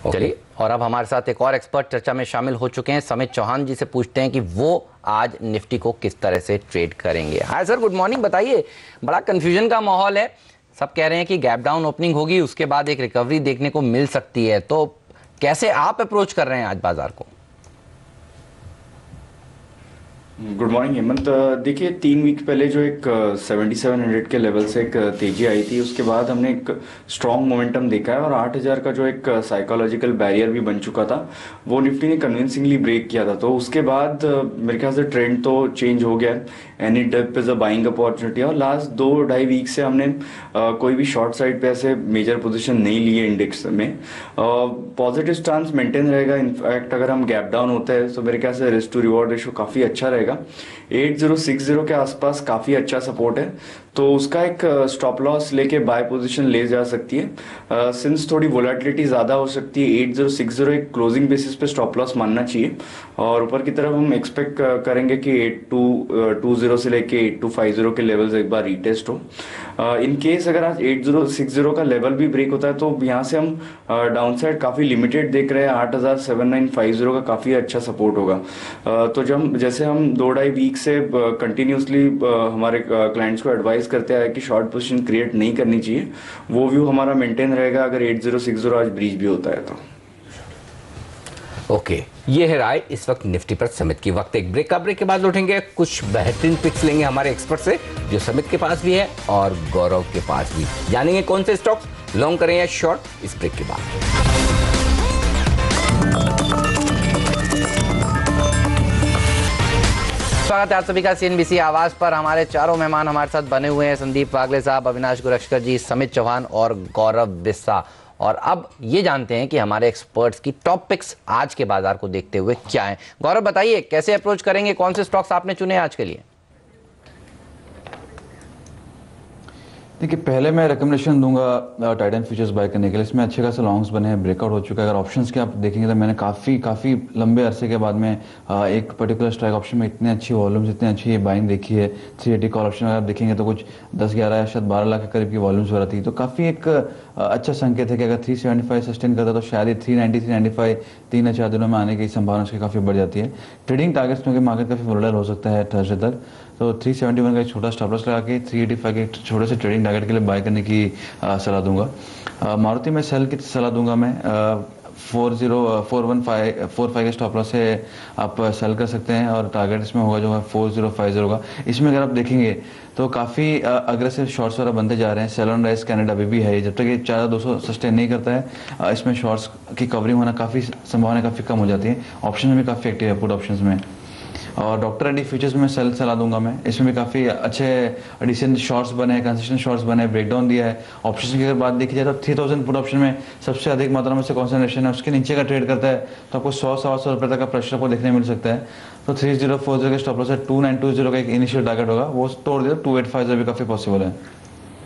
चलिए, और अब हमारे साथ एक और एक्सपर्ट चर्चा में शामिल हो चुके हैं। समित चौहान जी से पूछते हैं कि वो आज निफ्टी को किस तरह से ट्रेड करेंगे। Hi sir, good morning. बताइए, बड़ा कंफ्यूजन का माहौल है, सब कह रहे हैं कि गैप डाउन ओपनिंग होगी, उसके बाद एक रिकवरी देखने को मिल सकती है, तो कैसे आप अप्रोच कर रहे हैं आज बाजार को? Good morning Hemant. देखिए 3 वीक पहले जो एक 7700 के लेवल से एक तेजी आई थी, उसके बाद हमने एक स्ट्रॉन्ग मोमेंटम देखा है और 8000 का जो एक साइकोलॉजिकल बैरियर भी बन चुका था वो निफ्टी ने कन्विंसिंगली ब्रेक किया था। तो उसके बाद मेरे ख्याल से ट्रेंड तो चेंज हो गया है। Any dip is a buying opportunity. और लास्ट 2-2.5 वीक से हमने कोई भी शॉर्ट साइड पे ऐसे मेजर पोजिशन नहीं ली है इंडेक्स में। पॉजिटिव स्टांस मेंटेन रहेगा। इनफैक्ट अगर हम गैप डाउन होते हैं तो मेरे ख्याल से रिस्क टू रिवॉर्ड रेशो काफ़ी अच्छा रहेगा। 8060 के आसपास काफ़ी अच्छा सपोर्ट है, तो उसका एक स्टॉप लॉस लेके बाय पोजीशन ले जा सकती है। सिंस थोड़ी वोलेटिलिटी ज़्यादा हो सकती है, 8060 एक क्लोजिंग बेसिस पे स्टॉप लॉस मानना चाहिए। और ऊपर की तरफ हम एक्सपेक्ट करेंगे कि 8220 से लेके 8250 के लेवल्स एक बार रीटेस्ट हो। इन केस अगर आज 8060 का लेवल भी ब्रेक होता है तो यहाँ से हम डाउनसाइड काफ़ी लिमिटेड देख रहे हैं। 87,950 का काफ़ी अच्छा सपोर्ट होगा। तो जब जैसे हम 2-2.5 वीक से कंटिन्यूसली हमारे क्लाइंट्स को एडवाइस करते आए कि शॉर्ट पोजीशन क्रिएट नहीं करनी चाहिए, वो व्यू हमारा मेंटेन रहेगा अगर 8060 आज ब्रीच भी होता है तो। ओके, ये है राय इस वक्त निफ्टी पर समित की। वक्त एक ब्रेक का, ब्रेक के बाद लौटेंगे, कुछ बेहतरीन पिक्स लेंगे हमारे एक्सपर्ट से जो समित के पास भी है और गौरव के पास भी। जानेंगे कौन से स्टॉक्स लॉन्ग करें या शॉर्ट, इस ब्रेक के बाद। स्वागत है आप सभी का सीएनबीसी आवाज पर। हमारे चारों मेहमान हमारे साथ बने हुए हैं, संदीप वागले साहब, अविनाश गुरक्षकर जी, समित चौहान और गौरव बिस्सा। और अब ये जानते हैं कि हमारे एक्सपर्ट्स की टॉप पिक्स आज के बाजार को देखते हुए क्या है। गौरव बताइए, कैसे अप्रोच करेंगे, कौन से स्टॉक्स आपने चुने आज के लिए? देखिए, पहले मैं रिकमेंडेशन दूंगा टाइटन फ्यूचर्स बाय करने के लिए। इसमें अच्छे खासे लॉन्ग्स बने हैं, ब्रेकआउट हो चुका है। अगर ऑप्शंस के आप देखेंगे तो मैंने काफ़ी लंबे अरसे के बाद में एक पर्टिकुलर स्ट्राइक ऑप्शन में इतने अच्छी वॉल्यूम्स, इतनी अच्छी बाइंग देखी है। 380 कॉल ऑप्शन अगर आप देखेंगे तो कुछ 10-11 या शायद 12 लाख के करीब की वॉल्यूम्स हो रही थी। तो काफ़ी एक अच्छा संकेत है कि अगर 375 सस्टेन करता तो शायद 390-395 3 या 4 दिनों में आने की संभावना उसकी काफ़ी बढ़ जाती है। ट्रेडिंग टारगेट्स क्योंकि मार्केट काफ़ी वोलेटाइल हो सकता है थर्सडे तक, तो 371 का एक छोटा स्टॉप लॉस लगा के 385 के छोटे से ट्रेडिंग टारगेट के लिए बाय करने की सलाह दूंगा। मारुति में सेल की सलाह दूंगा मैं। 405 के स्टॉप लॉस से आप सेल कर सकते हैं और टारगेट इसमें होगा जो है 4050 का। इसमें अगर आप देखेंगे तो काफ़ी अग्रेसिव शॉर्ट्स वगैरह बनते जा रहे हैं। सेल ऑन राइज कैनेडा अभी भी है, जब तक ये 4200 सस्टेन नहीं करता है इसमें शॉर्ट्स की कवरिंग होना काफ़ी संभावना काफ़ी कम हो जाती है। ऑप्शन में भी काफ़ी एक्टिव है पुट ऑप्शंस में। और डॉक्टर रेड्डी फ्यूचर्स में सेल सलाह दूंगा मैं। इसमें भी काफ़ी अच्छे डिसेंट शॉर्ट्स बने हैं, कंसिस्टेंट शॉर्ट्स बने हैं, ब्रेकडाउन दिया है। ऑप्शन की अगर बात देखी जाए तो 3000 पुट ऑप्शन में सबसे अधिक मात्रा में से कॉन्सेंट्रेशन है। उसके नीचे का ट्रेड करता है तो आपको 100-125 रुपये तक का प्रेशर आपको देखने मिल सकता है। तो 3040 के स्टॉप लॉस है। 2920 का एक इनिशियल टारगेट होगा, वो तोड़ दिया 2850 भी काफ़ी पॉसिबल है।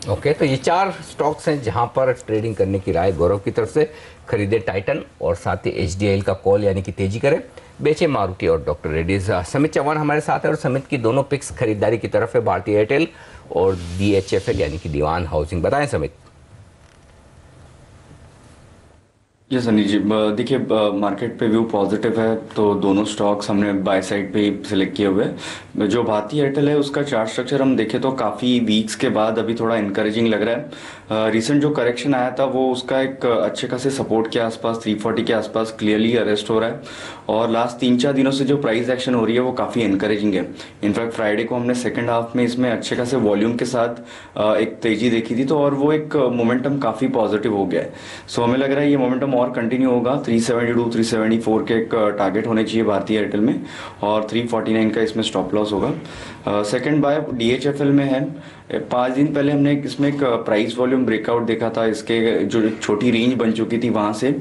ओके, तो ये 4 स्टॉक्स हैं जहां पर ट्रेडिंग करने की राय गौरव की तरफ से। खरीदे टाइटन और साथ ही HDIL का कॉल यानी कि तेजी करें, बेचे मारुति और डॉक्टर रेड्डीज। समित चौहान हमारे साथ है और समित की दोनों पिक्स खरीदारी की तरफ है, भारतीय एयरटेल और DHFL यानी कि दीवान हाउसिंग। बताएं समित। यस सनी जी, देखिए मार्केट पे व्यू पॉजिटिव है तो दोनों स्टॉक्स हमने बाय साइड पे ही सिलेक्ट किए हुए हैं। जो भारतीय एयरटेल है उसका चार्ट स्ट्रक्चर हम देखें तो काफ़ी वीक्स के बाद अभी थोड़ा इनकरेजिंग लग रहा है। रिसेंट जो करेक्शन आया था वो उसका एक अच्छे खासे सपोर्ट के आसपास 340 के आसपास क्लियरली अरेस्ट हो रहा है। और लास्ट 3-4 दिनों से जो प्राइस एक्शन हो रही है वो काफ़ी इनकरेजिंग है। इनफैक्ट फ्राइडे को हमने सेकेंड हाफ में इसमें अच्छे खासे वॉल्यूम के साथ एक तेजी देखी थी, तो और वो एक मोमेंटम काफ़ी पॉजिटिव हो गया है। सो हमें लग रहा है ये मोमेंटम और कंटिन्यू होगा। 372-374 के एक टारगेट होने चाहिए भारतीय एयरटेल में और 349 का इसमें स्टॉप लॉस होगा। सेकंड बाय DHFL में है। 5 दिन पहले हमने इसमें एक प्राइस वॉल्यूम ब्रेकआउट देखा था, इसके जो छोटी रेंज बन चुकी थी वहाँ से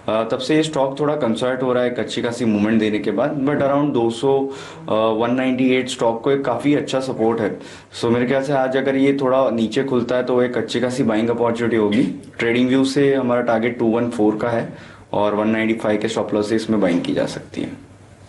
तब से ये स्टॉक थोड़ा कंसर्ट हो रहा है एक अच्छी खासी मूवमेंट देने के बाद। बट अराउंड 198 स्टॉक को एक काफ़ी अच्छा सपोर्ट है। सो मेरे ख्याल से आज अगर ये थोड़ा नीचे खुलता है तो एक अच्छी खासी बाइंग अपॉर्चुनिटी होगी। ट्रेडिंग व्यू से हमारा टारगेट 214 का है और 195 के स्टॉप लॉस से इसमें बाइंग की जा सकती है।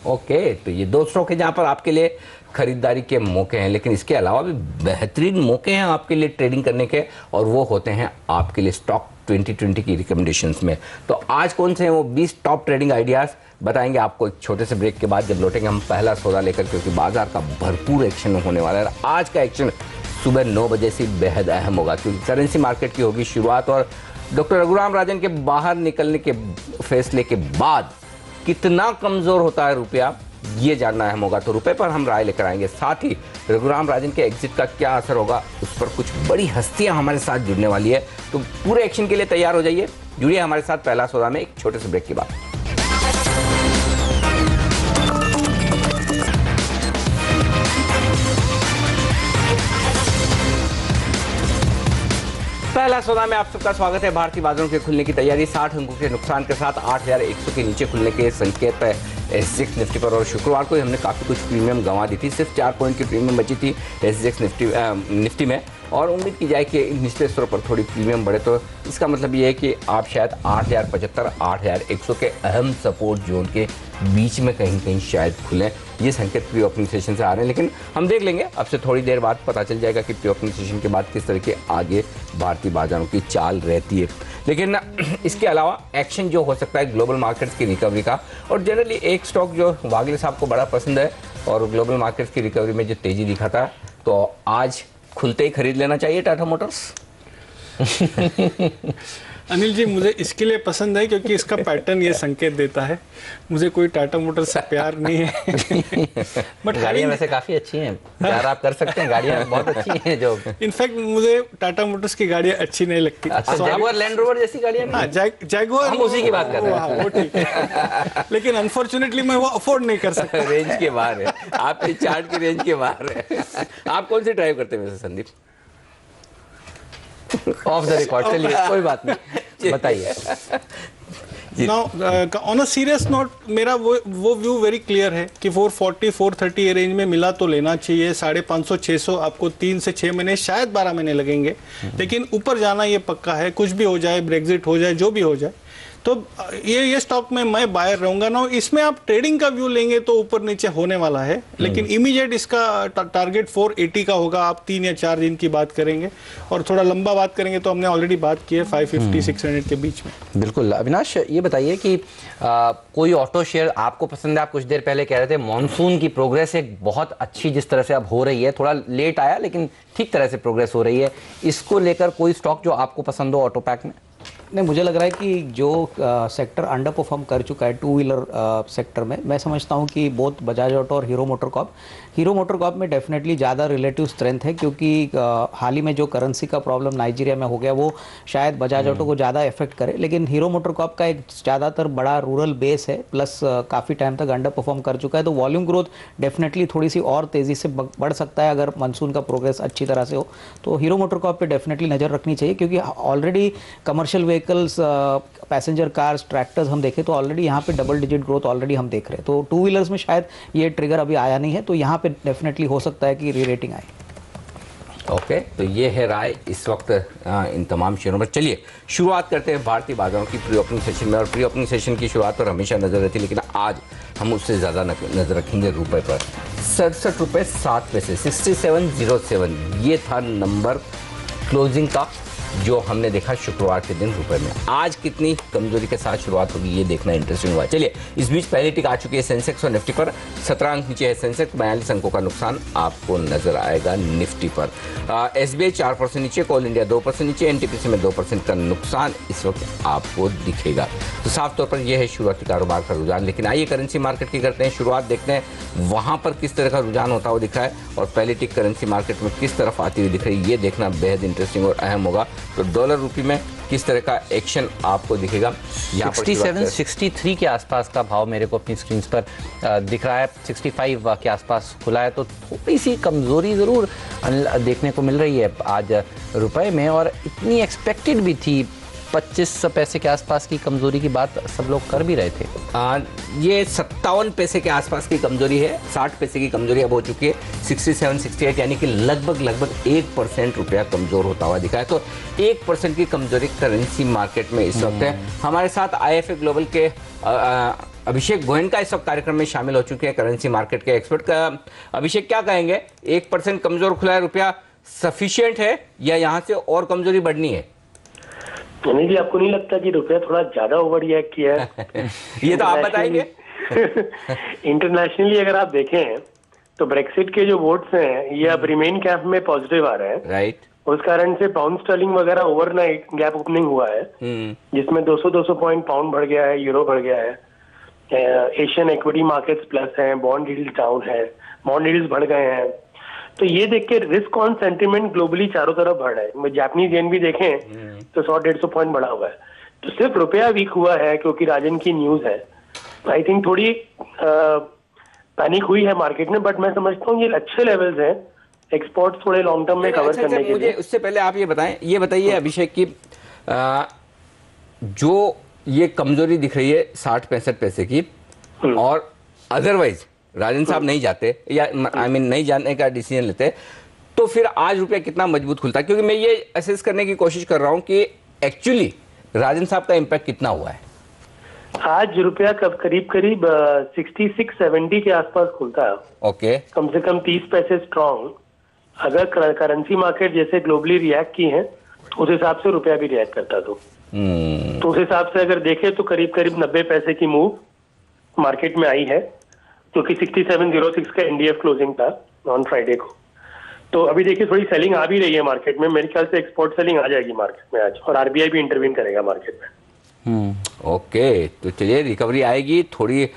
ओके, तो ये 2 स्टॉक है जहां पर आपके लिए खरीदारी के मौके हैं, लेकिन इसके अलावा भी बेहतरीन मौके हैं आपके लिए ट्रेडिंग करने के, और वो होते हैं आपके लिए स्टॉक 2020 की रिकमेंडेशंस में। तो आज कौन से हैं वो 20 टॉप ट्रेडिंग आइडियाज़ बताएंगे आपको एक छोटे से ब्रेक के बाद, जब लौटेंगे हम पहला सौदा लेकर, क्योंकि बाजार का भरपूर एक्शन होने वाला है। आज का एक्शन सुबह 9 बजे से बेहद अहम होगा, क्योंकि करेंसी मार्केट की होगी शुरुआत, और डॉक्टर रघुराम राजन के बाहर निकलने के फैसले के बाद कितना कमज़ोर होता है रुपया, ये जानना अहम होगा। तो रुपए पर हम राय लेकर आएंगे, साथ ही रघुराम राजन के एग्जिट का क्या असर होगा, उस पर कुछ बड़ी हस्तियां हमारे साथ जुड़ने वाली है। तो पूरे एक्शन के लिए तैयार हो जाइए, जुड़िए हमारे साथ पहला सौदा में एक छोटे से ब्रेक के बाद। पहला सौदा में आप सबका स्वागत है। भारतीय बाजारों के खुलने की तैयारी, 60 अंकों के नुकसान के साथ 8100 के नीचे खुलने के संकेत है SGX निफ्टी पर। और शुक्रवार को हमने काफ़ी कुछ प्रीमियम गंवा दी थी, सिर्फ 4 पॉइंट की प्रीमियम बची थी SGX निफ्टी में, और उम्मीद की जाए कि निचले स्तरों पर थोड़ी प्रीमियम बढ़े, तो इसका मतलब ये है कि आप शायद 8075 8100 के अहम सपोर्ट जोन के बीच में कहीं कहीं शायद खुलें। ये संकेत प्री ओपनिंग सेशन से आ रहे हैं, लेकिन हम देख लेंगे, अब से थोड़ी देर बाद पता चल जाएगा कि प्री ओपनिंग सेशन के बाद किस तरह के आगे भारतीय बाजारों की चाल रहती है। लेकिन इसके अलावा एक्शन जो हो सकता है ग्लोबल मार्केट्स की रिकवरी का, और जनरली एक स्टॉक जो वागले साहब को बड़ा पसंद है और ग्लोबल मार्केट्स की रिकवरी में जो तेज़ी दिखा था, तो आज खुलते ही खरीद लेना चाहिए टाटा मोटर्स। अनिल जी, मुझे इसके लिए पसंद है क्योंकि इसका पैटर्न ये संकेत देता है। मुझे कोई टाटा मोटर्स से प्यार नहीं है। बट गाड़ियाँ वैसे काफ़ी अच्छी हैं, प्यार आप कर सकते हैं, गाड़ियाँ बहुत अच्छी हैं जो। इनफैक्ट मुझे टाटा मोटर्स की गाड़ियाँ अच्छी नहीं लगती। अच्छा, जैगुआर लैंड रोवर जैसी गाड़ियाँ? हाँ, जैगुआर, हम उसी की बात कर रहे हैं। वो ठीक है, लेकिन अनफॉर्चुनेटली मैं वो अफोर्ड नहीं कर सकता। रेंज के बाहर है, आपके चार्ट की रेंज के बाहर है। आप कौन सी ड्राइव करते हैं वैसे संदीप? ऑफ द रिकॉर्ड, चलिए कोई बात नहीं, बताइए। Now on a serious note, मेरा वो व्यू वेरी क्लियर है कि 440 430 रेंज में मिला तो लेना चाहिए। 550 600 आपको 3 से 6 महीने शायद 12 महीने लगेंगे, लेकिन ऊपर जाना ये पक्का है। कुछ भी हो जाए, ब्रेग्जिट हो जाए, जो भी हो जाए, तो ये स्टॉक में मैं बायर रहूंगा ना। इसमें आप ट्रेडिंग का व्यू लेंगे तो ऊपर नीचे होने वाला है, लेकिन इमीडिएट इसका टारगेट 480 का होगा। आप 3 या 4 दिन की बात करेंगे, और थोड़ा लंबा बात करेंगे तो हमने ऑलरेडी बात की है 550 600 के बीच में। बिल्कुल। अविनाश, ये बताइए कि कोई ऑटो शेयर आपको पसंद है? आप कुछ देर पहले कह रहे थे मॉनसून की प्रोग्रेस एक बहुत अच्छी जिस तरह से अब हो रही है, थोड़ा लेट आया लेकिन ठीक तरह से प्रोग्रेस हो रही है, इसको लेकर कोई स्टॉक जो आपको पसंद हो ऑटो पैक में? नहीं, मुझे लग रहा है कि जो सेक्टर अंडर परफॉर्म कर चुका है टू व्हीलर सेक्टर में, मैं समझता हूं कि बोथ बजाज ऑटो और हीरो मोटर कॉर्प में डेफिनेटली ज़्यादा रिलेटिव स्ट्रेंथ है, क्योंकि हाल ही में जो करेंसी का प्रॉब्लम नाइजीरिया में हो गया वो शायद बजाज ऑटो को ज़्यादा इफेक्ट करे। लेकिन हीरो मोटर कॉर्प का एक ज़्यादातर बड़ा रूरल बेस है, प्लस काफ़ी टाइम तक अंडर परफॉर्म कर चुका है, तो वॉल्यूम ग्रोथ डेफिनेटली थोड़ी सी और तेज़ी से बढ़ सकता है अगर मानसून का प्रोग्रेस अच्छी तरह से हो। तो हीरो मोटर कॉर्प पे डेफिनेटली नज़र रखनी चाहिए, क्योंकि already commercial vehicles, passenger cars, tractors हम देखें तो ऑलरेडी यहाँ पे डबल डिजिट ग्रोथ ऑलरेडी हम देख रहे हैं। तो टू व्हीलर्स में शायद ये ट्रिगर अभी आया नहीं है, तो यहाँ पे डेफिनेटली हो सकता है कि री रेटिंग आए। ओके, तो ये है राय इस वक्त इन तमाम शेयरों पर। चलिए शुरुआत करते हैं भारतीय बाजारों की प्री ओपनिंग सेशन में, और प्री ओपनिंग सेशन की शुरुआत पर हमेशा नजर रहती है, लेकिन आज हम उससे ज़्यादा नजर रखेंगे रुपए पर। 67 रुपये 7 पैसे, 6707, ये था नंबर क्लोजिंग का जो हमने देखा शुक्रवार के दिन रुपए में। आज कितनी कमजोरी के साथ शुरुआत होगी ये देखना इंटरेस्टिंग हुआ। चलिए, इस बीच पहली टिक आ चुकी है सेंसेक्स और निफ्टी पर। 17 अंक नीचे है सेंसेक्स, 42 अंकों का नुकसान आपको नजर आएगा निफ्टी पर। SBI 4% नीचे, कोल इंडिया 2% नीचे, NTPC में 2% का नुकसान इस वक्त आपको दिखेगा। तो साफ तौर पर यह है शुरुआती कारोबार का रुझान। लेकिन आइए करेंसी मार्केट की करते हैं शुरुआत, देखते हैं वहां पर किस तरह का रुझान होता हुआ दिख रहा है, और पहली टिक करेंसी मार्केट में किस तरफ आती हुई दिख रही है, ये देखना बेहद इंटरेस्टिंग और अहम होगा। तो डॉलर रुपये में किस तरह का एक्शन आपको दिखेगा? 67-63 के आसपास का भाव मेरे को अपनी स्क्रीन पर दिख रहा है। 65 के आसपास खुला है, तो थोड़ी सी कमजोरी ज़रूर देखने को मिल रही है आज रुपए में, और इतनी एक्सपेक्टेड भी थी। 25 पैसे के आसपास की कमजोरी की बात सब लोग कर भी रहे थे। ये 57 पैसे के आसपास की कमजोरी है, 60 पैसे की कमजोरी अब हो चुकी है 67-68, यानी कि लगभग 1% रुपया कमजोर होता हुआ दिखा है। तो 1% की कमजोरी करेंसी मार्केट में इस वक्त है। हमारे साथ IFA ग्लोबल के अभिषेक गोयन का इस वक्त कार्यक्रम में शामिल हो चुके हैं, करेंसी मार्केट के एक्सपर्ट का। अभिषेक, क्या कहेंगे, 1% कमजोर खुला है रुपया, सफिशिएंट है या यहाँ से और कमजोरी बढ़नी है? नहीं जी, आपको नहीं लगता कि रुपया थोड़ा ज्यादा ओवर रिएक्ट किया है? ये तो आप बताएंगे। इंटरनेशनली अगर आप देखें तो ब्रेक्सिट के जो वोट्स हैं ये अब रिमेन कैंप में पॉजिटिव आ रहे हैं, राइट। उस कारण से पाउंड स्टर्लिंग वगैरह ओवरनाइट गैप ओपनिंग हुआ है, जिसमें 200 पॉइंट पाउंड बढ़ गया है, यूरो बढ़ गया है। एशियन इक्विटी मार्केट्स प्लस हैं, बॉन्ड यील्ड्स डाउन है, बॉन्ड यील्ड्स बढ़ गए हैं। तो ये देख के रिस्क ऑन सेंटिमेंट ग्लोबली चारों तरफ बढ़ रहा है। जापानीज येन भी देखें तो 100-150 पॉइंट बढ़ा हुआ है। तो सिर्फ रुपया वीक हुआ है क्योंकि राजन की न्यूज है। आई थिंक थोड़ी पैनिक हुई है मार्केट में, बट मैं समझता हूँ ये अच्छे लेवल्स हैं एक्सपोर्ट्स थोड़े लॉन्ग टर्म में कवर करने के लिए। उससे पहले आप ये बताइए अभिषेक की जो ये कमजोरी दिख रही है 60-65 पैसे की, और अदरवाइज राजन साहब नहीं जाते या नहीं जाने का डिसीजन लेते, तो फिर आज रुपया कितना मजबूत खुलता है? क्योंकि मैं ये असेस करने की कोशिश कर रहा हूं कि एक्चुअली राजन साहब का इंपैक्ट कितना हुआ है। आज रुपया करीब 66-70 के आसपास खुलता है। ओके, कम से कम 30 पैसे स्ट्रॉन्ग। अगर करेंसी मार्केट जैसे ग्लोबली रिएक्ट की है उस हिसाब से रुपया भी रिएक्ट करता तो उस हिसाब से अगर देखें तो करीब 90 पैसे की मूव मार्केट में आई है, क्योंकि 6706 का एनडीएफ क्लोजिंग था ऑन फ्राइडे को। तो अभी देखिए थोड़ी सेलिंग आ भी रही है मार्केट में, मेरे ख्याल से एक्सपोर्ट सेलिंग आ जाएगी मार्केट में आज, और आरबीआई भी इंटरवीन करेगा मार्केट में। ओके, तो चलिए रिकवरी आएगी, थोड़ी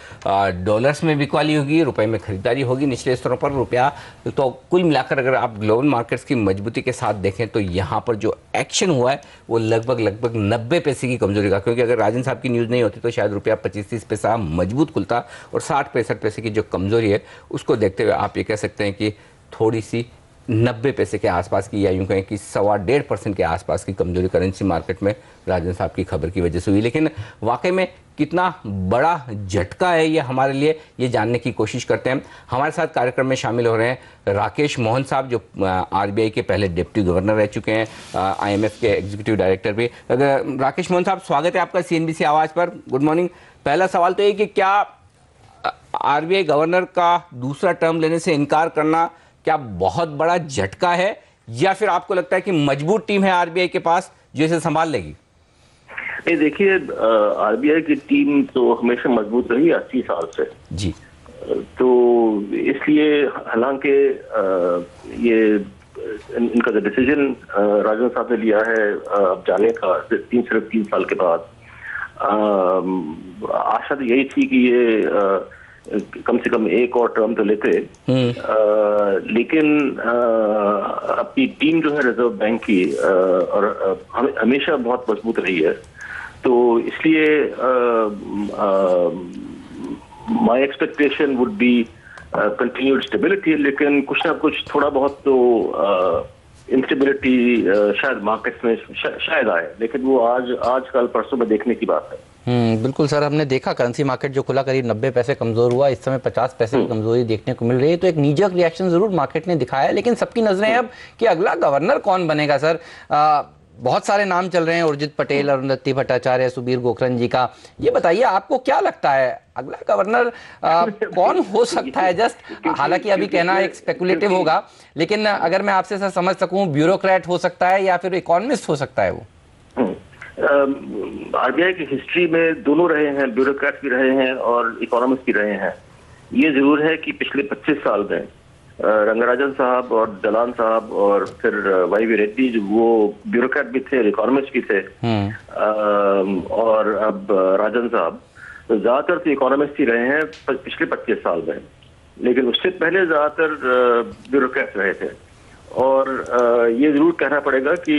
डॉलर्स में बिकवाली होगी, रुपए में खरीदारी होगी निचले स्तरों पर रुपया। तो कुल मिलाकर अगर आप ग्लोबल मार्केट्स की मजबूती के साथ देखें तो यहाँ पर जो एक्शन हुआ है वो लगभग 90 पैसे की कमजोरी का, क्योंकि अगर राजन साहब की न्यूज़ नहीं होती तो शायद रुपया 25-30 पैसा मजबूत खुलता, और 60-65 पैसे की जो कमजोरी है उसको देखते हुए आप ये कह सकते हैं कि थोड़ी सी 90 पैसे के आसपास की, या यूं कहें कि 1.25% के आसपास की कमजोरी करेंसी मार्केट में राजन साहब की खबर की वजह से हुई। लेकिन वाकई में कितना बड़ा झटका है ये हमारे लिए, ये जानने की कोशिश करते हैं। हमारे साथ कार्यक्रम में शामिल हो रहे हैं राकेश मोहन साहब, जो आरबीआई के पहले डिप्टी गवर्नर रह चुके हैं, आईएमएफ के एग्जीक्यूटिव डायरेक्टर भी। राकेश मोहन साहब, स्वागत है आपका सीएनबीसी आवाज़ पर। Good morning. पहला सवाल तो ये कि क्या आरबीआई गवर्नर का दूसरा टर्म लेने से इनकार करना क्या बहुत बड़ा झटका है, या फिर आपको लगता है कि मजबूत टीम है आरबीआई के पास जो इसे संभाल लेगी? नहीं, देखिए आरबीआई की टीम तो हमेशा मजबूत रही 80 साल से जी। तो इसलिए हालांकि ये इनका जो डिसीजन राजन साहब ने लिया है अब जाने का सिर्फ 3 साल के बाद, आशा तो यही थी कि ये कम से कम एक और टर्म तो लेते, लेकिन अपनी टीम जो है रिजर्व बैंक की और हमेशा बहुत मजबूत रही है, तो इसलिए my expectation would be continued stability, लेकिन कुछ ना कुछ थोड़ा बहुत तो इंस्टेबिलिटी शायद मार्केट में शायद आए, लेकिन वो आज कल परसों में देखने की बात है। बिल्कुल सर, हमने देखा करेंसी मार्केट जो खुला करीब 90 पैसे कमजोर हुआ, इस समय 50 पैसे की कमजोरी देखने को मिल रही है। तो एक नीजक रिएक्शन जरूर मार्केट ने दिखाया है, लेकिन सबकी नजरें अब कि अगला गवर्नर कौन बनेगा। सर बहुत सारे नाम चल रहे हैं, उर्जित पटेल, अरुंधति भट्टाचार्य, सुबीर गोखरन जी का। ये बताइए आपको क्या लगता है अगला गवर्नर कौन हो सकता है? जस्ट हालांकि अभी कहना एक स्पेकुलेटिव होगा, लेकिन अगर मैं आपसे सर समझ सकूं, ब्यूरोक्रेट हो सकता है या फिर इकोनॉमिस्ट हो सकता है वो? आरबीआई की हिस्ट्री में दोनों रहे हैं, ब्यूरोक्रेट भी रहे हैं और इकोनॉमिस्ट भी रहे हैं। ये जरूर है कि पिछले 25 साल में रंगराजन साहब और दलान साहब और फिर वाई रेड्डी, जो वो ब्यूरोक्रेट भी थे, इकोनॉमिस्ट भी थे, और अब राजन साहब ज्यादातर तो इकोनॉमिस्ट ही रहे हैं पिछले 25 साल में, लेकिन उससे पहले ज्यादातर ब्यूरोक्रेट रहे थे। और ये जरूर कहना पड़ेगा कि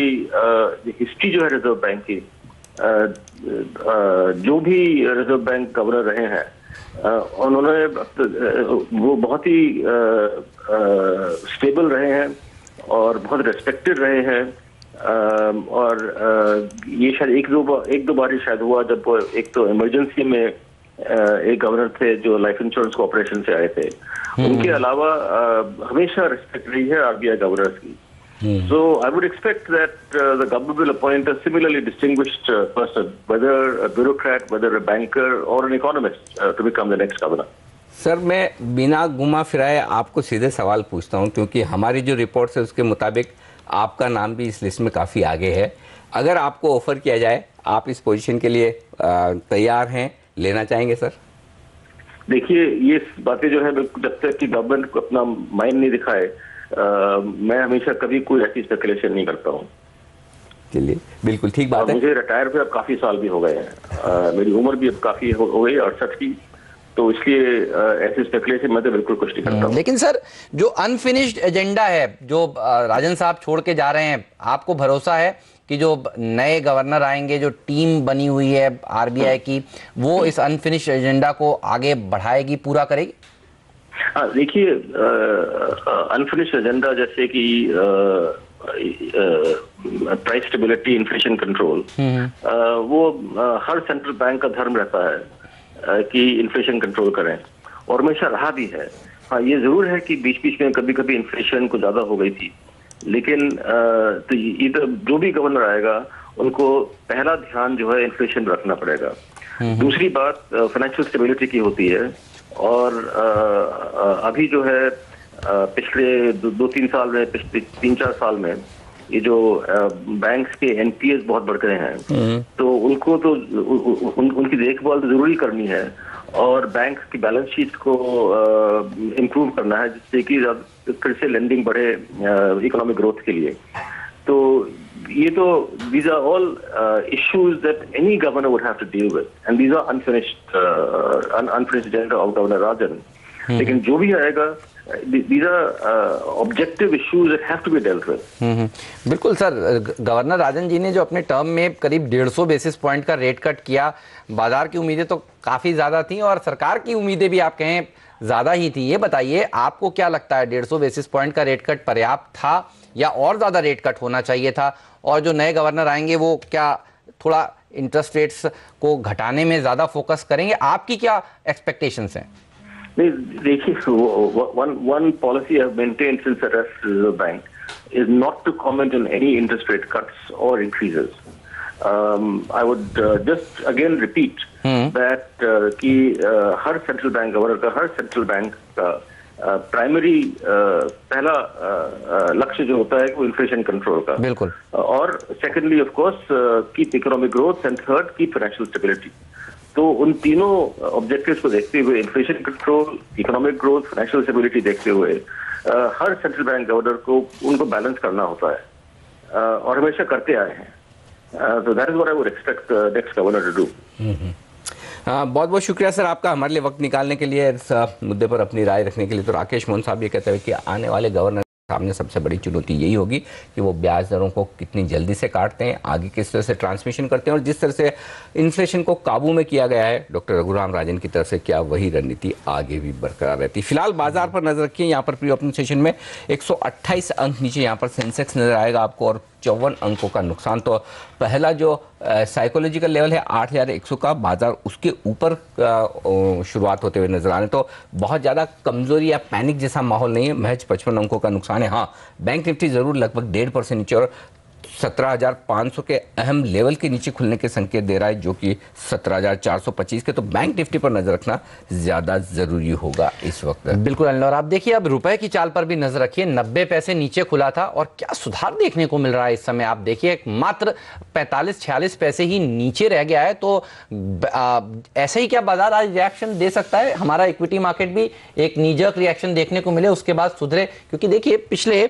हिस्ट्री जो है रिजर्व बैंक की, जो भी रिजर्व बैंक गवर्नर रहे हैं उन्होंने वो बहुत ही स्टेबल रहे हैं और बहुत रेस्पेक्टेड रहे हैं, और ये शायद एक दो बार ही शायद हुआ जब वो एक तो इमरजेंसी में एक गवर्नर थे जो लाइफ इंश्योरेंस कॉर्पोरेशन से आए थे। उनके अलावा हमेशा रिस्पेक्ट रही है आरबीआई गवर्नर्स की। So I would expect that the government will appoint a similarly distinguished person, whether a bureaucrat, whether a banker or an economist, to become the next governor. Sir मैं बिना घुमा फिराए आपको सीधे सवाल पूछता हूं, क्योंकि हमारी जो रिपोर्ट्स है उसके मुताबिक आपका नाम भी इस लिस्ट में काफ़ी आगे है। अगर आपको ऑफर किया जाए, आप इस पोजीशन के लिए तैयार हैं, लेना चाहेंगे सर? देखिए, ये बातें जो है जब तक कि गवर्नमेंट को अपना माइंड नहीं दिखाए, मैं हमेशा कभी कोई ऐसी स्पेकुलेशन नहीं करता हूँ। चलिए, बिल्कुल ठीक बात है। मुझे रिटायर पे अब काफी साल भी हो गए हैं, मेरी उम्र भी अब काफी हो गई 68 की, तो इसलिए ऐसे स्पेकुलेशन मैं तो बिल्कुल कुछ नहीं करता हूं। लेकिन सर, जो अनफिनिश्ड एजेंडा है जो राजन साहब छोड़ के जा रहे हैं, आपको भरोसा है कि जो नए गवर्नर आएंगे, जो टीम बनी हुई है आरबीआई की, वो इस अनफिनिश्ड एजेंडा को आगे बढ़ाएगी, पूरा करेगी? हाँ, देखिए, अनफिनिश्ड एजेंडा जैसे कि प्राइस स्टेबिलिटी, इन्फ्लेशन कंट्रोल, वो हर सेंट्रल बैंक का धर्म रहता है कि इन्फ्लेशन कंट्रोल करें, और हमेशा रहा भी है। हाँ, ये जरूर है कि बीच बीच में कभी कभी इन्फ्लेशन को ज्यादा हो गई थी, लेकिन तो इधर जो भी गवर्नर आएगा उनको पहला ध्यान जो है इन्फ्लेशन रखना पड़ेगा। दूसरी बात फाइनेंशियल स्टेबिलिटी की होती है, और अभी जो है पिछले 2-3 साल में, पिछले 3-4 साल में ये जो बैंक्स के एनपीएस बहुत बढ़ गए हैं, तो उनको तो उनकी देखभाल तो जरूरी करनी है, और बैंक की बैलेंस शीट को इम्प्रूव करना है, जिससे कि फिर से लेंडिंग बढ़े इकोनॉमिक ग्रोथ के लिए। तो ये तो these are all issues that any governor would have to deal with, and these are unfinished agenda of Governor Rajan. लेकिन जो भी आएगा, these are objective issues that have to be dealt with. बिल्कुल सर, गवर्नर राजन जी ने जो अपने term में करीब 150 बेसिस पॉइंट का रेट कट किया, बाजार की उम्मीदें तो काफी ज्यादा थी और सरकार की उम्मीदें भी आप कहें ज्यादा ही थी। ये बताइए, आपको क्या लगता है, 150 बेसिस पॉइंट का रेट कट पर्याप्त था या और ज्यादा रेट कट होना चाहिए था? और जो नए गवर्नर आएंगे वो क्या थोड़ा इंटरेस्ट रेट्स को घटाने में ज्यादा फोकस करेंगे? आपकी क्या एक्सपेक्टेशंस हैं? नहीं, देखिए, one policy I have maintained since the Reserve Bank is not to comment on any interest rate cuts or increases. I would just again repeat that कि हर सेंट्रल बैंक गवर्नर का, हर central bank का primary पहला लक्ष्य जो होता है वो inflation control का, बिल्कुल, और secondly of course keep economic growth, and third keep financial stability. तो उन तीनों ऑब्जेक्टिव्स को देखते हुए, inflation control, economic growth, financial stability देखते हुए, हर सेंट्रल बैंक गवर्नर को उनको बैलेंस करना होता है, और हमेशा करते आए हैं। So that is what I would expect the next governor to do. बहुत बहुत शुक्रिया सर आपका हमारे लिए वक्त निकालने के लिए, इस मुद्दे पर अपनी राय रखने के लिए। तो राकेश मोहन साहब ये कहते हैं कि आने वाले गवर्नर के सामने सबसे बड़ी चुनौती यही होगी कि वो ब्याज दरों को कितनी जल्दी से काटते हैं, आगे किस तरह से ट्रांसमिशन करते हैं, और जिस तरह से इन्फ्लेशन को काबू में किया गया है डॉक्टर रघुराम राजन की तरफ से, क्या वही रणनीति आगे भी बरकरार रहती है। फिलहाल बाजार पर नजर रखिए, यहाँ पर प्री ओपनिंग सेशन में 128 अंक नीचे यहाँ पर सेंसेक्स नजर आएगा आपको, और 54 अंकों का नुकसान। तो पहला जो साइकोलॉजिकल लेवल है 8100 का, बाजार उसके ऊपर शुरुआत होते हुए नजर आ रहे हैं। तो बहुत ज़्यादा कमजोरी या पैनिक जैसा माहौल नहीं है, महज 55 अंकों का नुकसान है। हाँ, बैंक निफ्टी जरूर लगभग 1.5% नीचे और 17,500 के अहम लेवल के नीचे खुलने के संकेत दे रहा है, जो कि 17,425 के। तो बैंक निफ्टी पर नजर रखना ज्यादा जरूरी होगा इस वक्त। बिल्कुल अनिल, और आप देखिए अब रुपए की चाल पर भी नजर रखिए, 90 पैसे नीचे खुला था और क्या सुधार देखने को मिल रहा है इस समय। आप देखिए मात्र 45-46 पैसे ही नीचे रह गया है। तो ऐसे ही क्या बाजार आज रिएक्शन दे सकता है? हमारा इक्विटी मार्केट भी एक नीजक रिएक्शन देखने को मिले, उसके बाद सुधरे? क्योंकि देखिए पिछले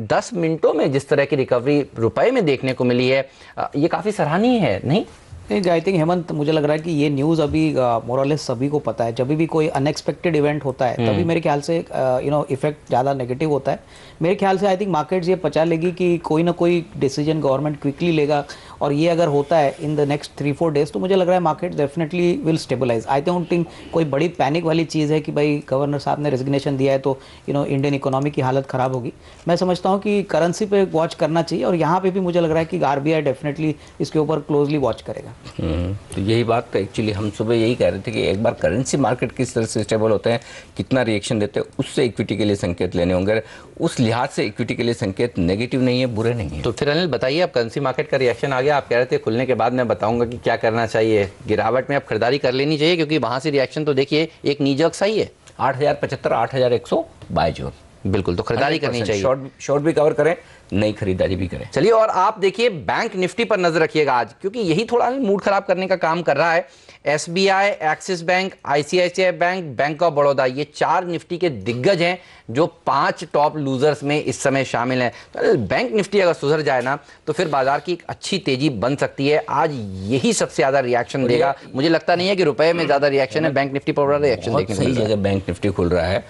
10 मिनटों में जिस तरह की रिकवरी रुपए में देखने को मिली है, ये काफी सराहनीय है, नहीं? आई थिंक हेमंत, मुझे लग रहा है कि ये न्यूज़ अभी मोरलेस सभी को पता है। जब भी कोई अनएक्सपेक्टेड इवेंट होता है तभी मेरे ख्याल से इफेक्ट ज़्यादा नेगेटिव होता है। मेरे ख्याल से आई थिंक मार्केट्स ये पचा लेगी कि कोई ना कोई डिसीजन गवर्नमेंट क्विकली लेगा, और ये अगर होता है इन द नेक्स्ट 3-4 डेज तो मुझे लग रहा है market definitely will stabilise. I don't think कोई बड़ी पैनिक वाली चीज़ है कि भाई गवर्नर साहब ने रेजिग्नेशन दिया है तो इंडियन इकोनॉमी की हालत ख़राब होगी। मैं समझता हूँ कि करेंसी पे वॉच करना चाहिए, और यहाँ पे भी मुझे लग रहा है कि आरबीआई डेफिनेटली इसके ऊपर क्लोजली वॉच करेगा। तो यही बात एक्चुअली हम सुबह यही कह रहे थे कि एक बार करेंसी मार्केट किस तरह से स्टेबल होते हैं, कितना रिएक्शन देते हैं, उससे इक्विटी के लिए संकेत लेने होंगे। उस लिहाज से इक्विटी के लिए संकेत नेगेटिव नहीं है, बुरे नहीं है। तो फिर अनिल बताइए, अब करेंसी मार्केट का रिएक्शन आ गया, आप कह रहे थे खुलने के बाद मैं बताऊंगा कि क्या करना चाहिए। गिरावट में अब खरीदारी कर लेनी चाहिए, क्योंकि वहां से रिएक्शन तो देखिए एक नीजक सही है। 8,075, 8,100 बाय जोन। बिल्कुल, तो खरीदारी करनी चाहिए। शॉर्ट भी कवर करें, नई खरीदारी भी करें। चलिए, और आप देखिए बैंक निफ्टी पर नजर रखिएगा आज, क्योंकि यही थोड़ा मूड खराब करने का काम कर रहा है। SBI, axis bank, ICICI bank, bank of Baroda, ये 4 निफ्टी के दिग्गज हैं जो 5 टॉप लूजर्स में इस समय शामिल हैं। तो बैंक निफ्टी अगर सुधर जाए ना तो फिर बाजार की एक अच्छी तेजी बन सकती है। आज यही सबसे ज्यादा रिएक्शन देगा। मुझे लगता नहीं है कि रुपए में ज्यादा रिएक्शन है, बैंक निफ्टी पर बड़ा रिएक्शन देखने को सही मिल रहा है। जगह बैंक निफ्टी खुल रहा है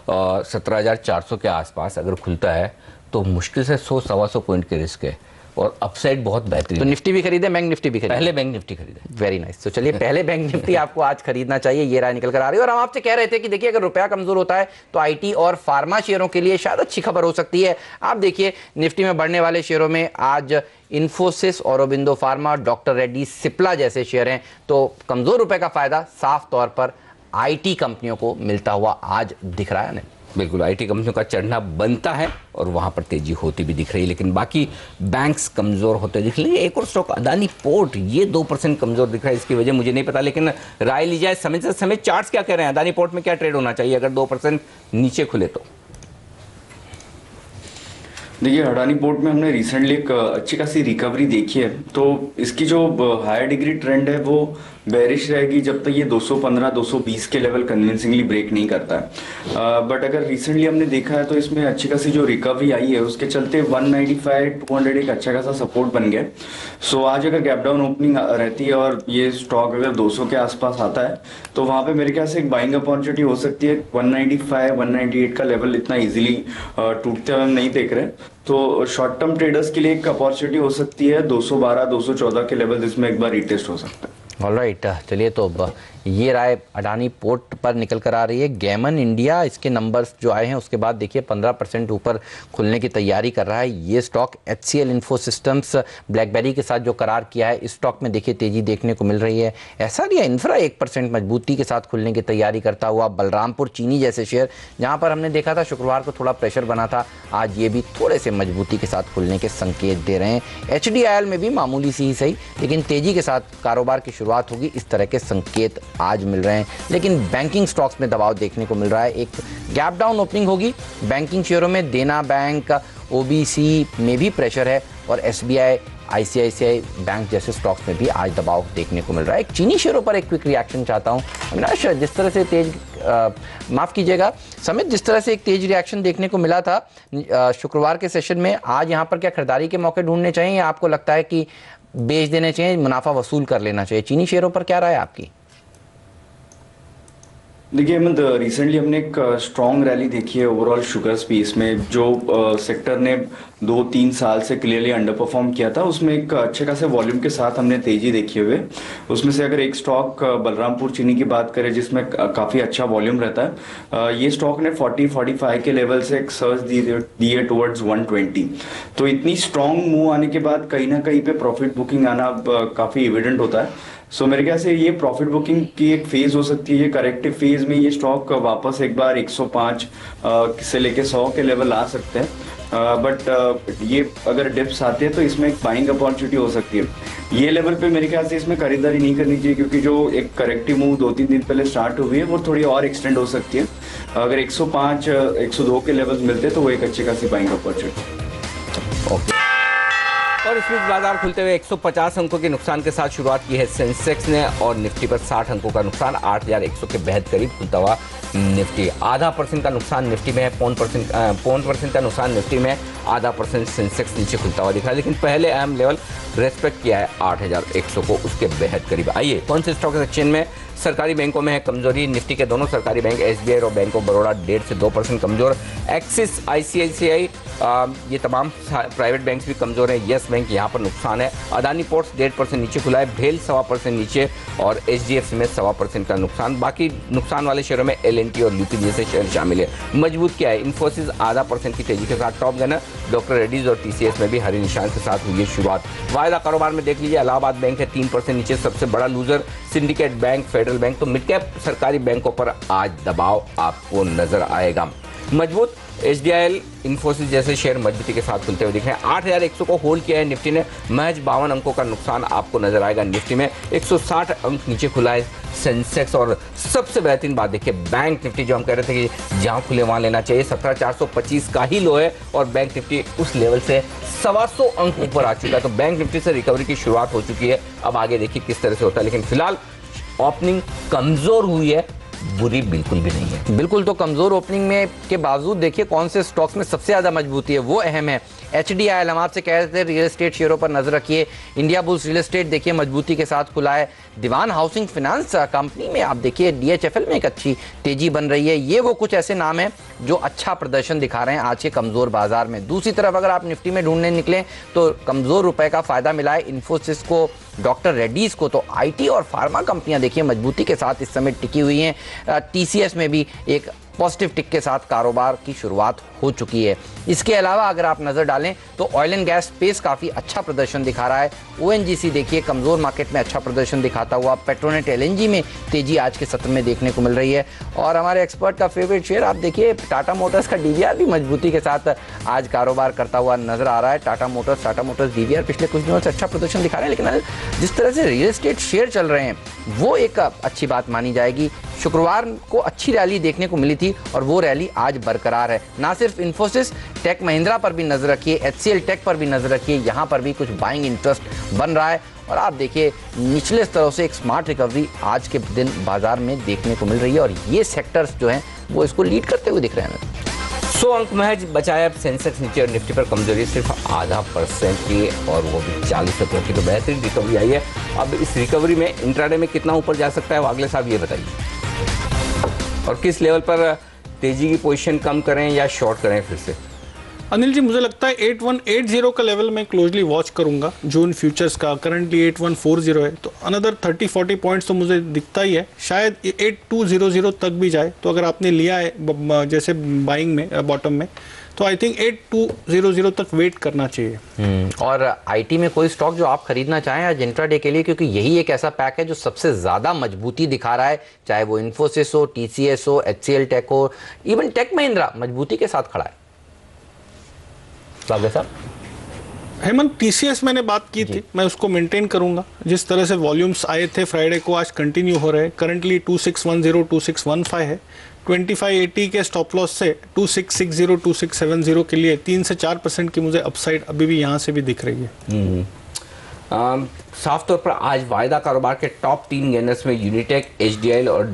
और 17,400 के आसपास अगर खुलता है तो मुश्किल से 100-125 पॉइंट के रिस्क है और अपसाइड बहुत बेहतरीन तो है। निफ्टी भी खरीदे, बैंक निफ्टी भी खरीदे? पहले बैंक निफ्टी खरीदे। Very nice. तो चलिए, पहले बैंक निफ्टी आपको आज खरीदना चाहिए, ये राय निकल कर आ रही है। और हम आपसे कह रहे थे कि देखिए, अगर रुपया कमजोर होता है तो आईटी और फार्मा शेयरों के लिए शायद अच्छी खबर हो सकती है। आप देखिए, निफ्टी में बढ़ने वाले शेयरों में आज इन्फोसिस, औरोबिंदो फार्मा, डॉक्टर रेड्डी, सिप्ला जैसे शेयर हैं। तो कमजोर रुपए का फायदा साफ तौर पर आईटी कंपनियों को मिलता हुआ आज दिख रहा है। बिल्कुल, आईटी कंपनियों का चढ़ना बनता है और वहां पर तेजी होती भी दिख रही है, लेकिन बाकी बैंक्स कमजोर होते दिख रही है। एक और स्टॉक अदानी पोर्ट, ये 2% कमजोर दिख रहा है, इसकी वजह मुझे नहीं पता, लेकिन राय ली जाए समय से समय। चार्ट्स क्या कह रहे हैं, अदानी पोर्ट में क्या ट्रेड होना चाहिए अगर 2% नीचे खुले तो? देखिए, अडानी पोर्ट में हमने रिसेंटली एक अच्छी खासी रिकवरी देखी है, तो इसकी जो हायर डिग्री ट्रेंड है वो बेरिश रहेगी जब तक ये 215-220 के लेवल कन्विंसिंगली ब्रेक नहीं करता है। बट अगर रिसेंटली हमने देखा है तो इसमें अच्छी खासी जो रिकवरी आई है उसके चलते 195-200 एक अच्छा खासा सपोर्ट बन गया। सो आज अगर गैप डाउन ओपनिंग रहती है और ये स्टॉक अगर 200 के आसपास आता है तो वहां पे मेरे ख्याल से एक बाइंग अपॉर्चुनिटी हो सकती है। 195-198 का लेवल इतना इजीली टूटते हुए हम नहीं देख रहे, तो शॉर्ट टर्म ट्रेडर्स के लिए एक अपॉर्चुनिटी हो सकती है 212-214 के लेवल, जिसमें एक बार रिटेस्ट हो सकता है। ऑलराइट, चलिए, तो ये राय अडानी पोर्ट पर निकल कर आ रही है। गैमन इंडिया, इसके नंबर्स जो आए हैं उसके बाद देखिए 15% ऊपर खुलने की तैयारी कर रहा है ये स्टॉक। HCL इन्फोसिस्टम्स, ब्लैकबेरी के साथ जो करार किया है, इस स्टॉक में देखिए तेजी देखने को मिल रही है। एसआरया इंफ्रा 1% मजबूती के साथ खुलने की तैयारी करता हुआ। बलरामपुर चीनी जैसे शेयर, जहां पर हमने देखा था शुक्रवार को थोड़ा प्रेशर बना था, आज ये भी थोड़े से मजबूती के साथ खुलने के संकेत दे रहे हैं। HDIL में भी मामूली सी ही सही, लेकिन तेजी के साथ कारोबार की शुरुआत होगी, इस तरह के संकेत आज मिल रहे हैं। लेकिन बैंकिंग स्टॉक्स में दबाव देखने को मिल रहा है। एक गैप डाउन ओपनिंग होगी बैंकिंग शेयरों में। देना बैंक, OBC में भी प्रेशर है और SBI, ICICI बैंक जैसे स्टॉक्स में भी आज दबाव देखने को मिल रहा है। एक चीनी शेयरों पर एक क्विक रिएक्शन चाहता हूं अविनाश, जिस तरह से तेज माफ़ कीजिएगा समित, जिस तरह से एक तेज रिएक्शन देखने को मिला था शुक्रवार के सेशन में, आज यहाँ पर क्या खरीदारी के मौके ढूंढने चाहिए या आपको लगता है कि बेच देने चाहिए, मुनाफा वसूल कर लेना चाहिए? चीनी शेयरों पर क्या राय है आपकी? देखिए हेमंत, रिसेंटली हमने एक स्ट्रॉन्ग रैली देखी है ओवरऑल शुगर स्पेस में। जो सेक्टर ने 2-3 साल से क्लियरली अंडर परफॉर्म किया था, उसमें एक अच्छे खासे वॉल्यूम के साथ हमने तेजी देखी हुए। उसमें से अगर एक स्टॉक बलरामपुर चीनी की बात करें जिसमें काफ़ी अच्छा वॉल्यूम रहता है, ये स्टॉक ने 40-45 के लेवल से एक सर्च दी है टुवर्ड्स 120। तो इतनी स्ट्रॉन्ग मूव आने के बाद कहीं ना कहीं पे प्रॉफिट बुकिंग आना काफ़ी एविडेंट होता है। सो मेरे ख्याल से ये प्रॉफिट बुकिंग की एक फेज हो सकती है। ये करेक्टिव फेज में ये स्टॉक वापस एक बार 105 से लेके 100 के लेवल आ सकते हैं। बट ये अगर डिप्स आते हैं तो इसमें एक बाइंग अपॉर्चुनिटी हो सकती है। ये लेवल पे मेरे ख्याल से इसमें खरीदारी नहीं करनी चाहिए, क्योंकि जो एक करेक्टिव मूव 2-3 दिन पहले स्टार्ट हुई है वो थोड़ी और एक्सटेंड हो सकती है। अगर 105-102 के लेवल्स मिलते हैं तो वो एक अच्छी खासी बाइंग अपॉर्चुनिटी। ओके, और इस बीच बाजार खुलते हुए 150 अंकों के नुकसान के साथ शुरुआत की है सेंसेक्स ने और निफ्टी पर 60 अंकों का नुकसान, 8,100 के बेहद करीब खुलता हुआ निफ्टी। 0.5% का नुकसान निफ्टी में है, 0.5% का नुकसान निफ्टी में, 0.5% सेंसेक्स नीचे खुलता हुआ दिख रहा है, लेकिन पहले अहम लेवल रेस्पेक्ट किया है 8,100 को, उसके बेहद करीब। आइए कौन से स्टॉक एक्सचेंज में सरकारी बैंकों में है कमजोरी? निफ्टी के दोनों सरकारी बैंक SBI और बैंक ऑफ बड़ौदा 1.5 से 2% कमजोर। एक्सिस, ICICI, ये तमाम प्राइवेट बैंक्स भी कमजोर हैं। येस बैंक यहाँ पर नुकसान है। अदानी पोर्ट्स 1.5% नीचे खुला है, भेल 1.25% नीचे और HDFC में 1.25% का नुकसान। बाकी नुकसान वाले शेयरों में LNT और यूपी जैसे शेयर शामिल है। मजबूत क्या है? इन्फोसिस 0.5% की तेजी के साथ टॉप गनर, डॉक्टर रेड्डीज और TCS में भी हरे निशान के साथ हुई है शुरुआत। वायदा कारोबार में देख लीजिए, इलाहाबाद बैंक है 3% नीचे, सबसे बड़ा loser syndicate bank, federal bank. तो मिड कैप सरकारी बैंकों पर आज दबाव आपको नजर आएगा। मजबूत HDIL, इन्फोसिस जैसे शेयर मजबूती के साथ खुलते हुए दिख रहे हैं। 8100 को होल्ड किया है निफ्टी ने, महज 52 अंकों का नुकसान आपको नजर आएगा निफ्टी में। 160 अंक नीचे खुला है सेंसेक्स। और सबसे बेहतरीन बात देखिए, बैंक निफ्टी जो हम कह रहे थे कि जहां खुले वहां लेना चाहिए, 17425 का ही लो है और बैंक निफ्टी उस लेवल से 125 अंक ऊपर आ चुका है। तो बैंक निफ्टी से रिकवरी की शुरुआत हो चुकी है। अब आगे देखिए किस तरह से होता है, लेकिन फिलहाल ओपनिंग कमजोर हुई है, बुरी बिल्कुल भी नहीं है। बिल्कुल, तो कमजोर ओपनिंग में के बावजूद देखिए कौन से स्टॉक्स में सबसे ज्यादा मजबूती है, वो अहम है। HDIL, हम आपसे कह रहे थे रियल एस्टेट शेयरों पर नजर रखिए। इंडिया बुल्स रियल एस्टेट देखिए मजबूती के साथ खुला है। दीवान हाउसिंग फाइनेंस कंपनी में आप देखिए DHFL में एक अच्छी तेजी बन रही है। ये वो कुछ ऐसे नाम हैं जो अच्छा प्रदर्शन दिखा रहे हैं आज के कमजोर बाजार में। दूसरी तरफ अगर आप निफ्टी में ढूंढने निकले तो कमजोर रुपए का फायदा मिला है इन्फोसिस को, डॉक्टर रेड्डीज को। तो IT और फार्मा कंपनियां देखिए मजबूती के साथ इस समय टिकी हुई हैं। TCS में भी एक पॉजिटिव टिक के साथ कारोबार की शुरुआत हो चुकी है। इसके अलावा अगर आप नजर डालें तो ऑयल एंड गैस स्पेस काफी अच्छा प्रदर्शन दिखा रहा है। ONGC देखिए कमजोर मार्केट में अच्छा प्रदर्शन दिखाता हुआ। पेट्रोनेट LNG में तेजी आज के सत्र में देखने को मिल रही है। और हमारे एक्सपर्ट का फेवरेट शेयर आप देखिए टाटा मोटर्स का DVR भी मजबूती के साथ आज कारोबार करता हुआ नजर आ रहा है। टाटा मोटर्स DVR पिछले कुछ दिनों से अच्छा प्रदर्शन दिखा रहे हैं, लेकिन जिस तरह से रियल एस्टेट शेयर चल रहे हैं वो एक अच्छी बात मानी जाएगी। शुक्रवार को अच्छी रैली देखने को मिली थी और वो रैली आज बरकरार है। ना सिर्फ इन्फोसिस, टेक महिंद्रा पर भी नजर रखिए, HCL टेक पर भी नजर रखिए, यहाँ पर भी कुछ बाइंग इंटरेस्ट बन रहा है। और आप देखिए निचले स्तरों से एक स्मार्ट रिकवरी आज के दिन बाजार में देखने को मिल रही है और ये सेक्टर्स जो हैं वो इसको लीड करते हुए दिख रहे हैं। 100 अंक महज बचाया अब सेंसेक्स नीचे और निफ्टी पर कमजोरी सिर्फ 0.5% की, और वो भी 40 अंकों की। तो बेहतरीन रिकवरी आई है। अब इस रिकवरी में इंट्राडे में कितना ऊपर जा सकता है वो अगले साहब ये बताइए, और किस लेवल पर तेजी की पोजीशन कम करें या शॉर्ट करें फिर से? अनिल जी, मुझे लगता है 8180 का लेवल मैं क्लोजली वॉच करूंगा। जून फ्यूचर्स का करंटली 8140 है, तो अनदर 30-40 पॉइंट्स तो मुझे दिखता ही है। शायद 8200 तक भी जाए। तो अगर आपने लिया है जैसे बाइंग में बॉटम में, तो आई थिंक 8200 तक वेट करना चाहिए। और IT में कोई स्टॉक जो आप खरीदना चाहें आज इंट्राडे के लिए, क्योंकि यही एक ऐसा पैक है जो सबसे ज्यादा मजबूती दिखा रहा है, चाहे वो इन्फोसिस हो, TCS हो, HCL टेक हो, इवन टेक महिंद्रा मजबूती के साथ खड़ा है। साहब हेमंत, TCS मैंने बात की थी, मैं उसको मेंटेन करूंगा। जिस तरह से वॉल्यूम्स आए थे फ्राइडे को, आज कंटिन्यू हो रहे हैं। करंटली 2610 2615 है। 2580 के स्टॉप लॉस से 2660 2670 के लिए 3 से 4% की मुझे अपसाइड अभी भी यहाँ से भी दिख रही है। साफ तौर पर आज वायदा कारोबार के टॉप 3 गेनर्स में यूनिटेक, HDIL और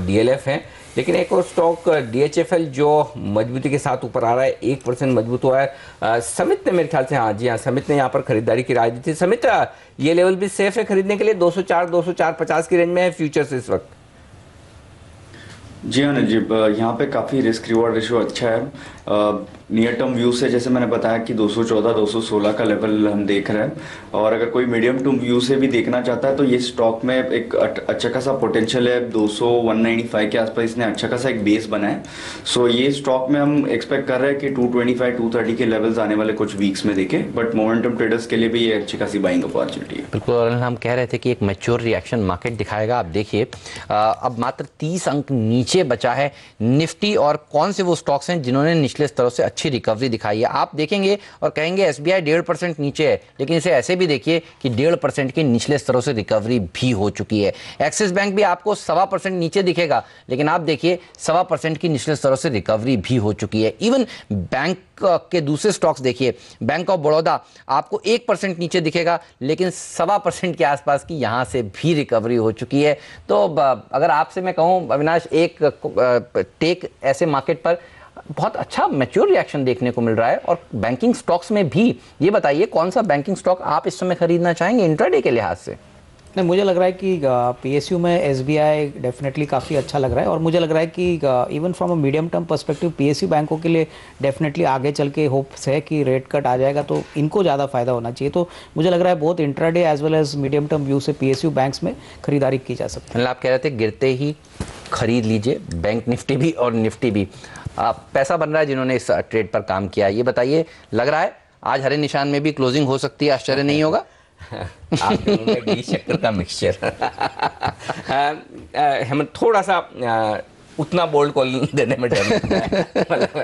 DLF हैं, लेकिन एक और स्टॉक DHFL जो मजबूती के साथ ऊपर आ रहा है, 1% मजबूत हुआ है। समित ने मेरे ख्याल से, हाँ जी हाँ, समित ने यहाँ पर खरीदारी की राय दी थी। समित, ये लेवल भी सेफ है खरीदने के लिए? 204-204.50 की रेंज में है फ्यूचर्स इस वक्त। जी हाँ नजीब, यहाँ पे काफ़ी रिस्क रिवॉर्ड रेशियो अच्छा है। नियर टर्म व्यू से जैसे मैंने बताया कि 214-216 का लेवल हम देख रहे हैं, और अगर कोई मीडियम टर्म व्यू से भी देखना चाहता है तो ये स्टॉक में एक अच्छा खासा पोटेंशियल है। 200-195 के आसपास इसने अच्छा खासा एक बेस बना है। सो ये स्टॉक में हम एक्सपेक्ट कर रहे हैं कि 225-230 के लेवल्स आने वाले कुछ वीक्स में देखें, बट मोमेंटम ट्रेडर्स के लिए भी ये अच्छी खासी बाइंग अपॉर्चुनिटी है। बिल्कुल, और हम कह रहे थे कि एक मैच्योर रिएक्शन मार्केट दिखाएगा। आप देखिए अब मात्र 30 अंक नीचे बचा है निफ्टी, और कौन से वो स्टॉक्स हैं जिन्होंने निचले स्तरों से अच्छी रिकवरी दिखाई है। आप देखेंगे और कहेंगे SBI 1.5% नीचे है, लेकिन इसे ऐसे भी देखिए कि 1.5% के निचले स्तरों से रिकवरी भी हो चुकी है। एक्सिस बैंक भी आपको 1.25% नीचे दिखेगा, लेकिन आप देखिए 1.25% की निचले स्तरों से रिकवरी भी हो चुकी है। इवन बैंक के दूसरे स्टॉक्स देखिए, बैंक ऑफ बड़ौदा आपको 1% नीचे दिखेगा, लेकिन 1.25% के आसपास की यहां से भी रिकवरी हो चुकी है। तो अगर आपसे मैं कहूं अविनाश, एक टेक ऐसे मार्केट पर बहुत अच्छा मैच्योर रिएक्शन देखने को मिल रहा है, और बैंकिंग स्टॉक्स में भी। ये बताइए कौन सा बैंकिंग स्टॉक आप इस समय खरीदना चाहेंगे इंट्राडे के लिहाज से? नहीं, मुझे लग रहा है कि PSU में SBI डेफिनेटली काफ़ी अच्छा लग रहा है, और मुझे लग रहा है कि even from a medium term perspective PSU बैंकों के लिए डेफिनेटली आगे चल के होप्स है कि रेट कट आ जाएगा तो इनको ज़्यादा फायदा होना चाहिए। तो मुझे लग रहा है बहुत intraday as well as medium term view से PSU बैंक्स में खरीदारी की जा सकती है। आप कह रहे थे गिरते ही खरीद लीजिए, बैंक निफ्टी भी और निफ्टी भी। पैसा बन रहा है जिन्होंने इस ट्रेड पर काम किया। ये बताइए, लग रहा है आज हरे निशान में भी क्लोजिंग हो सकती है? आश्चर्य नहीं होगा? आपके मुंह में घी शक्कर का मिक्सचर। हेमंत, थोड़ा सा उतना बोल्ड कॉल देने में डर लगता है। मतलब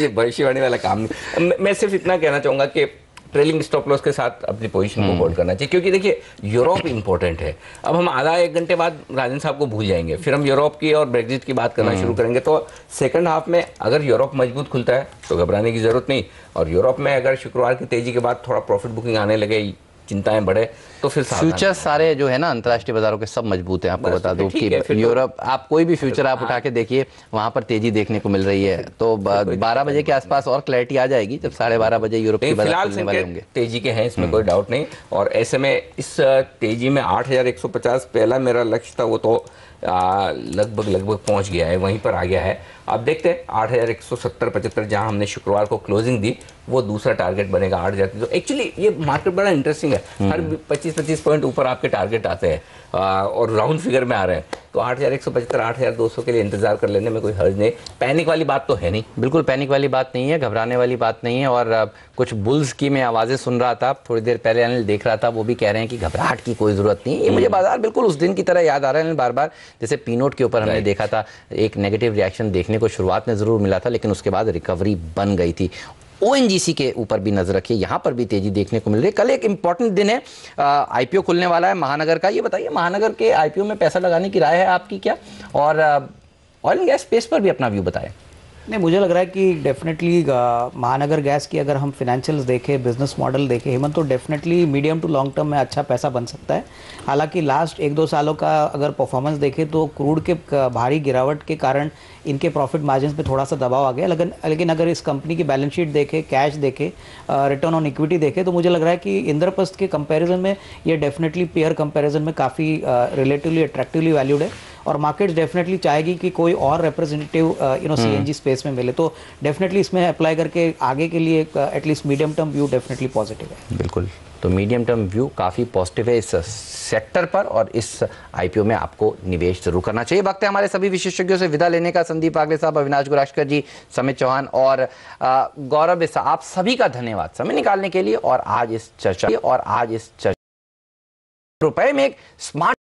ये भविष्यवाणी वाला काम नहीं। मैं सिर्फ इतना कहना चाहूंगा कि ट्रेलिंग स्टॉप लॉस के साथ अपनी पोजीशन को होल्ड करना चाहिए, क्योंकि देखिए यूरोप इंपॉर्टेंट है। अब हम आधा एक घंटे बाद राजन साहब को भूल जाएंगे, फिर हम यूरोप की और ब्रेग्जिट की बात करना शुरू करेंगे। तो सेकंड हाफ में अगर यूरोप मजबूत खुलता है तो घबराने की जरूरत नहीं, और यूरोप में अगर शुक्रवार की तेजी के बाद थोड़ा प्रॉफिट बुकिंग आने लगे, चिंताएं बढ़े, तो फिर फ्यूचर सारे जो है ना अंतर्राष्ट्रीय बाजारों के सब मजबूत हैं। आपको बता दूं कि यूरोप, आप कोई भी फ्यूचर आप उठा के देखिए, वहां पर तेजी देखने को मिल रही है। तो 12 बजे के आसपास और क्लैरिटी आ जाएगी, जब 12:30 बजे यूरोप के बाजार खुलने वाले होंगे। तेजी के हैं, इसमें कोई डाउट नहीं। और ऐसे में इस तेजी में 8150 पहला मेरा लक्ष्य था, वो तो लगभग पहुंच गया है, वहीं पर आ गया है। अब देखते हैं 8170-75 जहां हमने शुक्रवार को क्लोजिंग दी, वो दूसरा टारगेट बनेगा 8000। तो एक्चुअली ये मार्केट बड़ा इंटरेस्टिंग है, हर 25-25 पॉइंट ऊपर आपके टारगेट आते हैं और राउंड फिगर में आ रहे हैं। तो 8175 8200 के लिए इंतजार कर लेने में कोई हर्ज नहीं। पैनिक वाली बात तो है नहीं, बिल्कुल पैनिक वाली बात नहीं है, घबराने वाली बात नहीं है। और कुछ बुल्स की मैं आवाज़ें सुन रहा था, थोड़ी देर पहले अनिल देख रहा था, वो भी कह रहे हैं कि घबराहट की कोई ज़रूरत नहीं है। ये मुझे बाजार बिल्कुल उस दिन की तरह याद आ रहा है बार बार, जैसे पीनोट के ऊपर हमने देखा था, एक नेगेटिव रिएक्शन देखने को शुरुआत में ज़रूर मिला था, लेकिन उसके बाद रिकवरी बन गई थी। ONGC के ऊपर भी नजर रखिए, यहां पर भी तेजी देखने को मिल रही है। कल एक इंपॉर्टेंट दिन है, IPO खुलने वाला है महानगर का। ये बताइए, महानगर के IPO में पैसा लगाने की राय है आपकी क्या? और ऑयल एंड गैस स्पेस पर भी अपना व्यू बताएं। नहीं, मुझे लग रहा है कि डेफिनेटली महानगर गैस की अगर हम फाइनेंशियल्स देखें, बिजनेस मॉडल देखें हेमंत, तो definitely medium to long term में अच्छा पैसा बन सकता है। हालांकि लास्ट 1-2 सालों का अगर परफॉर्मेंस देखें तो क्रूड के भारी गिरावट के कारण इनके प्रॉफिट मार्जिन पे थोड़ा सा दबाव आ गया। लेकिन अगर इस कंपनी की बैलेंस शीट देखें, कैश देखें, रिटर्न ऑन इक्विटी देखें, तो मुझे लग रहा है कि इंद्रप्रस्थ के कंपैरिजन में ये डेफिनेटली पेयर कंपैरिजन में काफ़ी रिलेटिवली अट्रैक्टिवली वैल्यूड है। और मार्केट डेफिनेटली चाहेगी कि कोई और रिप्रेजेंटेटिव CNG स्पेस में मिले, तो डेफिनेटली इसमें अप्लाई करके आगे के लिए at least medium term view definitely positive है। बिल्कुल, तो मीडियम टर्म व्यू काफ़ी पॉजिटिव है इस सेक्टर पर, और इस IPO में आपको निवेश जरूर करना चाहिए। वक्त है हमारे सभी विशेषज्ञों से विदा लेने का। संदीप आगले साहब, अविनाश गुराशकर जी, समित चौहान और गौरव बिस्सा, आप सभी का धन्यवाद समय निकालने के लिए। और आज इस चर्चा रुपए में एक स्मार्ट